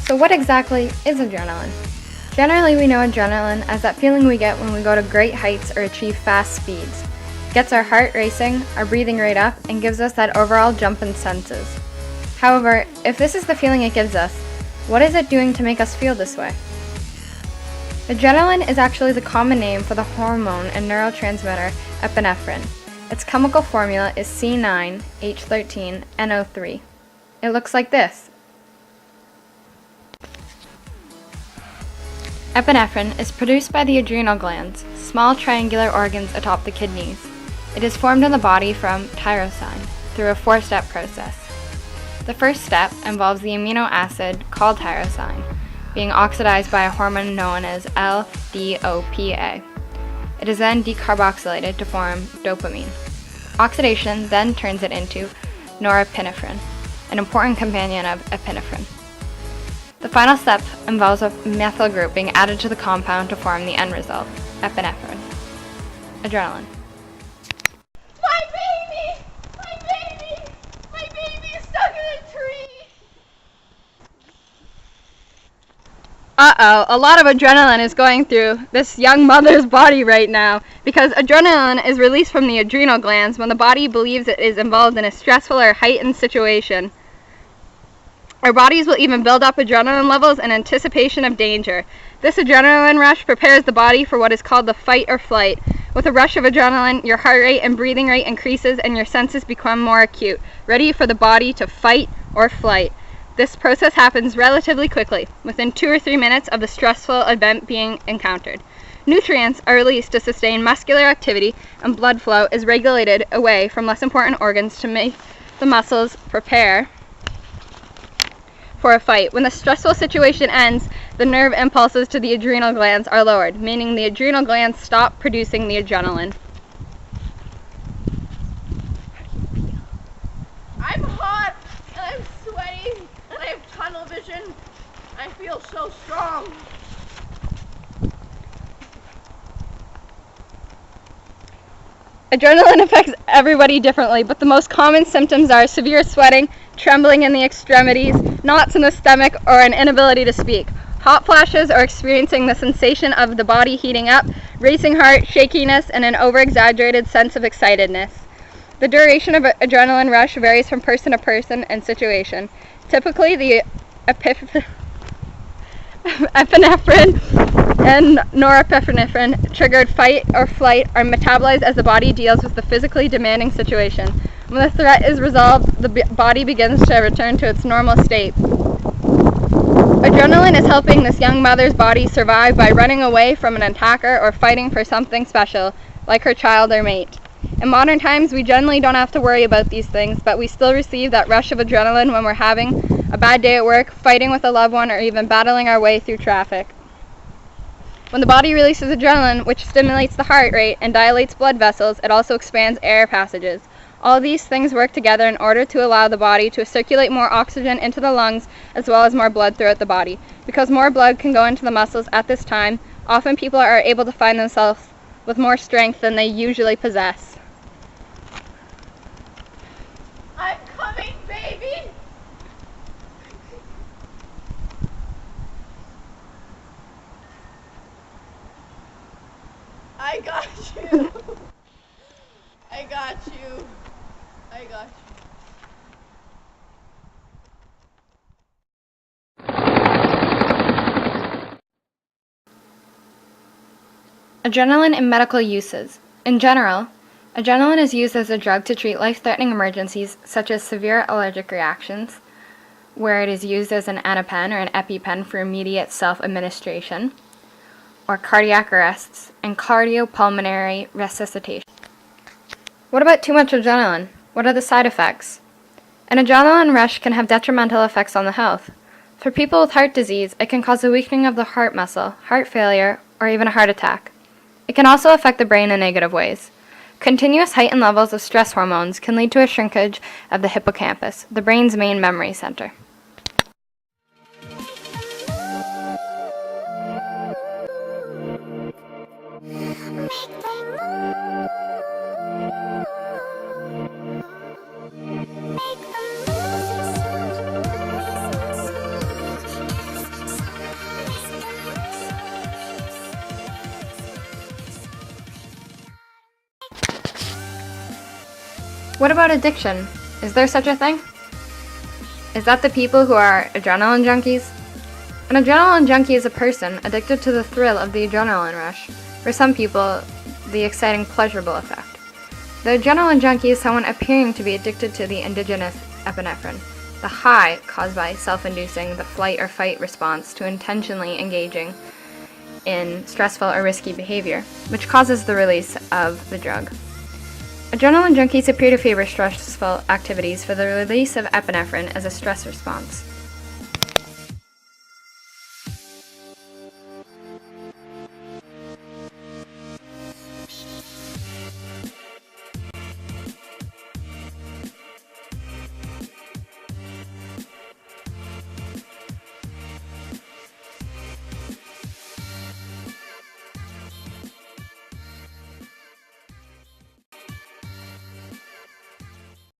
So what exactly is adrenaline? Generally, we know adrenaline as that feeling we get when we go to great heights or achieve fast speeds. It gets our heart racing, our breathing rate up, and gives us that overall jump in senses. However, if this is the feeling it gives us, what is it doing to make us feel this way? Adrenaline is actually the common name for the hormone and neurotransmitter epinephrine. Its chemical formula is C9H13NO3. It looks like this. Epinephrine is produced by the adrenal glands, small triangular organs atop the kidneys. It is formed in the body from tyrosine through a 4-step process. The first step involves the amino acid called tyrosine being oxidized by a hormone known as L-DOPA. It is then decarboxylated to form dopamine. Oxidation then turns it into norepinephrine, an important companion of epinephrine. The final step involves a methyl group being added to the compound to form the end result, epinephrine. Adrenaline. My baby! My baby! My baby is stuck in a tree! Uh-oh, a lot of adrenaline is going through this young mother's body right now because adrenaline is released from the adrenal glands when the body believes it is involved in a stressful or heightened situation. Our bodies will even build up adrenaline levels in anticipation of danger. This adrenaline rush prepares the body for what is called the fight or flight. With a rush of adrenaline, your heart rate and breathing rate increases and your senses become more acute, ready for the body to fight or flight. This process happens relatively quickly, within 2 or 3 minutes of the stressful event being encountered. Nutrients are released to sustain muscular activity, and blood flow is regulated away from less important organs to make the muscles prepare for a fight. When the stressful situation ends, the nerve impulses to the adrenal glands are lowered, meaning the adrenal glands stop producing the adrenaline. I'm hot and I'm sweating and I have tunnel vision. I feel so strong. Adrenaline affects everybody differently, but the most common symptoms are severe sweating, trembling in the extremities, knots in the stomach, or an inability to speak. Hot flashes or experiencing the sensation of the body heating up, racing heart, shakiness, and an over-exaggerated sense of excitedness. The duration of adrenaline rush varies from person to person and situation. Typically, the epinephrine and norepinephrine triggered fight or flight are metabolized as the body deals with the physically demanding situation. When the threat is resolved, the body begins to return to its normal state. Adrenaline is helping this young mother's body survive by running away from an attacker or fighting for something special, like her child or mate. In modern times, we generally don't have to worry about these things, but we still receive that rush of adrenaline when we're having a bad day at work, fighting with a loved one, or even battling our way through traffic. When the body releases adrenaline, which stimulates the heart rate and dilates blood vessels, it also expands air passages. All these things work together in order to allow the body to circulate more oxygen into the lungs as well as more blood throughout the body. Because more blood can go into the muscles at this time, often people are able to find themselves with more strength than they usually possess. I'm coming, baby! I got you! I got you! I got you. Adrenaline in medical uses. In general, adrenaline is used as a drug to treat life-threatening emergencies such as severe allergic reactions, where it is used as an anapen or an EpiPen for immediate self-administration, or cardiac arrests, and cardiopulmonary resuscitation. What about too much adrenaline? What are the side effects? An adrenaline rush can have detrimental effects on the health. For people with heart disease, it can cause a weakening of the heart muscle, heart failure, or even a heart attack. It can also affect the brain in negative ways. Continuous heightened levels of stress hormones can lead to a shrinkage of the hippocampus, the brain's main memory center. What about addiction? Is there such a thing? Is that the people who are adrenaline junkies? An adrenaline junkie is a person addicted to the thrill of the adrenaline rush. For some people, the exciting pleasurable effect. The adrenaline junkie is someone appearing to be addicted to the endogenous epinephrine, the high caused by self-inducing the flight or fight response to intentionally engaging in stressful or risky behavior, which causes the release of the drug. Adrenaline junkies appear to favor stressful activities for the release of epinephrine as a stress response.